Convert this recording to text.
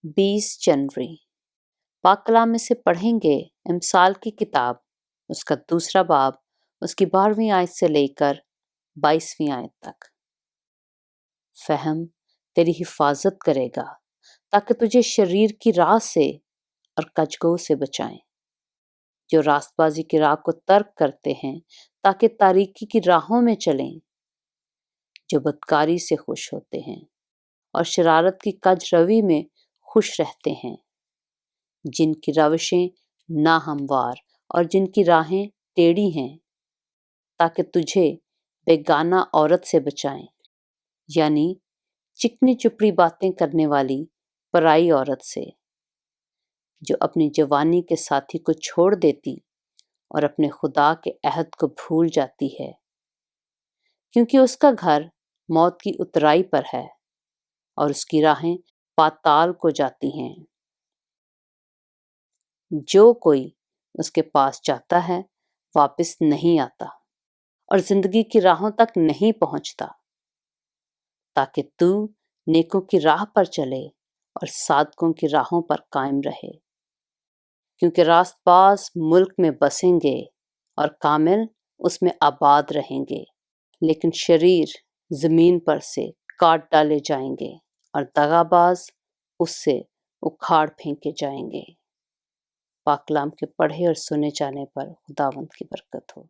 20 जनवरी पाक कलाम में से पढ़ेंगे इमसाल की किताब, उसका दूसरा बाब, उसकी 12वीं आयत से लेकर 22वीं आयत तक। फहम तेरी हिफाजत करेगा ताकि तुझे शरीर की राह से और कजगोह से बचाएं, जो रास्तबाजी की राह को तर्क करते हैं ताकि तारीकी की राहों में चलें, जो बदकारी से खुश होते हैं और शरारत की कज रवी में खुश रहते हैं, जिनकी रविशें नाहमवार और जिनकी राहें टेढ़ी हैं, ताकि तुझे बेगाना औरत से बचाएं, यानी चिकनी चुपड़ी बातें करने वाली पराई औरत से, जो अपनी जवानी के साथी को छोड़ देती और अपने खुदा के अहद को भूल जाती है, क्योंकि उसका घर मौत की उतराई पर है और उसकी राहें पाताल को जाती हैं। जो कोई उसके पास जाता है वापस नहीं आता और जिंदगी की राहों तक नहीं पहुंचता, ताकि तू नेकों की राह पर चले और सादकों की राहों पर कायम रहे, क्योंकि रास्तबाज मुल्क में बसेंगे और कामिल उसमें आबाद रहेंगे, लेकिन शरीर जमीन पर से काट डाले जाएंगे और दगाबाज उससे उखाड़ फेंके जाएंगे। पाक कलाम के पढ़े और सुने जाने पर खुदावंद की बरकत हो।